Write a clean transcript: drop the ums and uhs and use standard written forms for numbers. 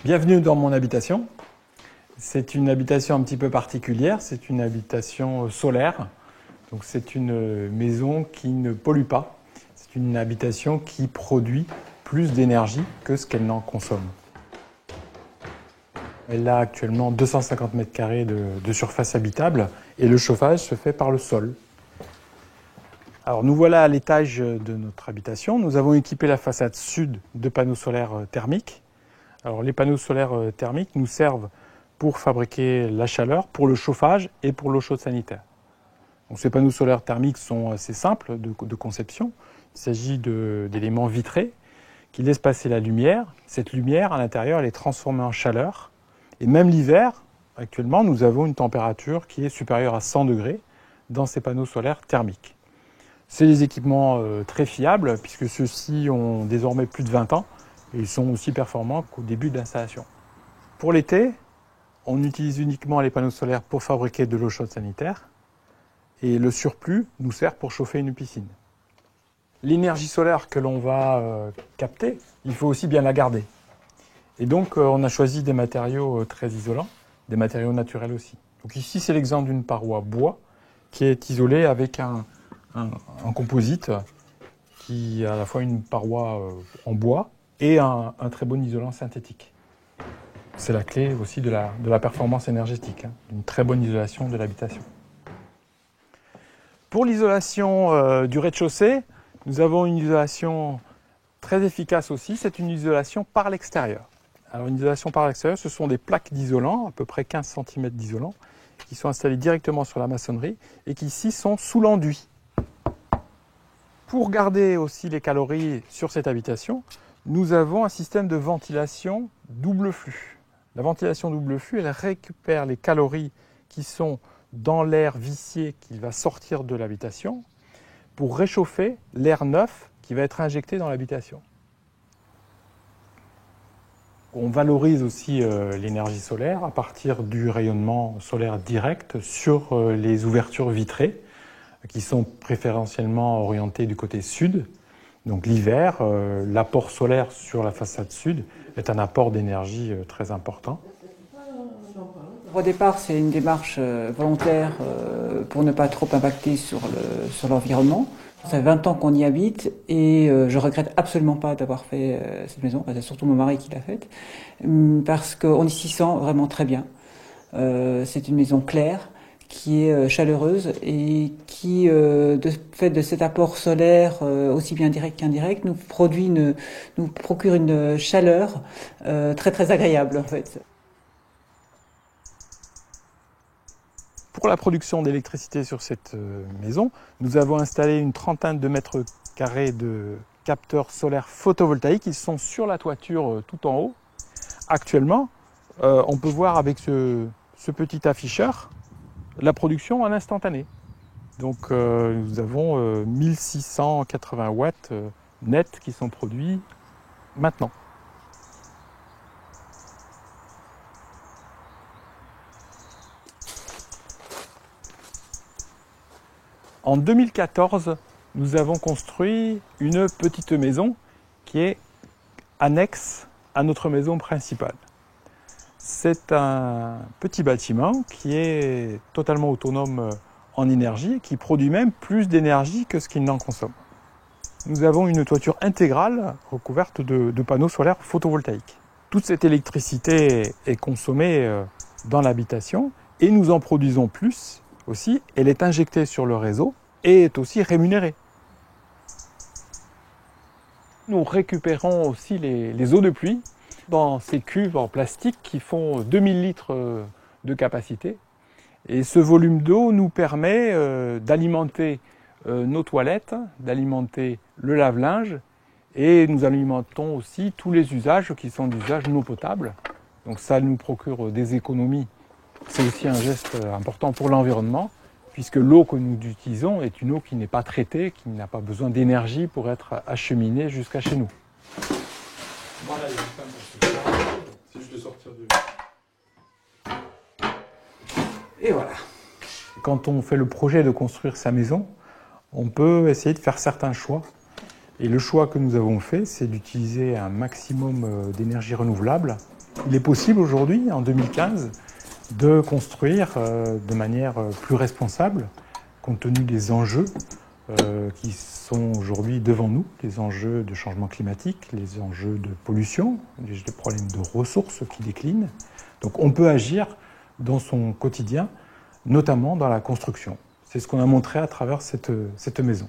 Bienvenue dans mon habitation. C'est une habitation un petit peu particulière, c'est une habitation solaire. Donc c'est une maison qui ne pollue pas. C'est une habitation qui produit plus d'énergie que ce qu'elle n'en consomme. Elle a actuellement 250 mètres carrés de surface habitable et le chauffage se fait par le sol. Alors nous voilà à l'étage de notre habitation. Nous avons équipé la façade sud de panneaux solaires thermiques. Alors, les panneaux solaires thermiques nous servent pour fabriquer la chaleur, pour le chauffage et pour l'eau chaude sanitaire. Donc, ces panneaux solaires thermiques sont assez simples de conception. Il s'agit d'éléments vitrés qui laissent passer la lumière. Cette lumière, à l'intérieur, elle est transformée en chaleur. Et même l'hiver, actuellement, nous avons une température qui est supérieure à 100 degrés dans ces panneaux solaires thermiques. C'est des équipements très fiables puisque ceux-ci ont désormais plus de 20 ans. Et ils sont aussi performants qu'au début de l'installation. Pour l'été, on utilise uniquement les panneaux solaires pour fabriquer de l'eau chaude sanitaire et le surplus nous sert pour chauffer une piscine. L'énergie solaire que l'on va capter, il faut aussi bien la garder. Et donc on a choisi des matériaux très isolants, des matériaux naturels aussi. Donc ici c'est l'exemple d'une paroi bois qui est isolée avec un composite qui a à la fois une paroi en bois et un très bon isolant synthétique. C'est la clé aussi de la performance énergétique, d'une très bonne isolation de l'habitation. Pour l'isolation du rez-de-chaussée, nous avons une isolation très efficace aussi, c'est une isolation par l'extérieur. Alors une isolation par l'extérieur, ce sont des plaques d'isolant, à peu près 15 cm d'isolant, qui sont installées directement sur la maçonnerie et qui ici sont sous l'enduit. Pour garder aussi les calories sur cette habitation, nous avons un système de ventilation double flux. La ventilation double flux, elle récupère les calories qui sont dans l'air vicié qui va sortir de l'habitation pour réchauffer l'air neuf qui va être injecté dans l'habitation. On valorise aussi l'énergie solaire à partir du rayonnement solaire direct sur les ouvertures vitrées qui sont préférentiellement orientées du côté sud. Donc l'hiver, l'apport solaire sur la façade sud est un apport d'énergie très important. Au départ, c'est une démarche volontaire pour ne pas trop impacter sur l'environnement. Ça fait 20 ans qu'on y habite et je regrette absolument pas d'avoir fait cette maison. Enfin, c'est surtout mon mari qui l'a faite parce qu'on s'y sent vraiment très bien. C'est une maison claire, qui est chaleureuse et qui, de fait de cet apport solaire aussi bien direct qu'indirect, nous procure une chaleur très très agréable en fait. Pour la production d'électricité sur cette maison, nous avons installé une trentaine de mètres carrés de capteurs solaires photovoltaïques. Ils sont sur la toiture tout en haut. Actuellement, on peut voir avec ce petit afficheur la production en instantané. Donc nous avons 1680 watts nets qui sont produits maintenant. En 2014, nous avons construit une petite maison qui est annexe à notre maison principale. C'est un petit bâtiment qui est totalement autonome en énergie, qui produit même plus d'énergie que ce qu'il n'en consomme. Nous avons une toiture intégrale recouverte de panneaux solaires photovoltaïques. Toute cette électricité est consommée dans l'habitation et nous en produisons plus aussi. Elle est injectée sur le réseau et est aussi rémunérée. Nous récupérons aussi les eaux de pluie dans ces cuves en plastique qui font 2000 litres de capacité. Et ce volume d'eau nous permet d'alimenter nos toilettes, d'alimenter le lave-linge et nous alimentons aussi tous les usages qui sont d'usage non potable. Donc ça nous procure des économies. C'est aussi un geste important pour l'environnement puisque l'eau que nous utilisons est une eau qui n'est pas traitée, qui n'a pas besoin d'énergie pour être acheminée jusqu'à chez nous. Voilà, c'est juste de sortir de... Et voilà. Quand on fait le projet de construire sa maison, on peut essayer de faire certains choix. Et le choix que nous avons fait, c'est d'utiliser un maximum d'énergie renouvelable Il est possible aujourd'hui, en 2015, de construire de manière plus responsable, compte tenu des enjeux qui sont aujourd'hui devant nous, les enjeux de changement climatique, les enjeux de pollution, les problèmes de ressources qui déclinent. Donc on peut agir dans son quotidien, notamment dans la construction. C'est ce qu'on a montré à travers cette maison.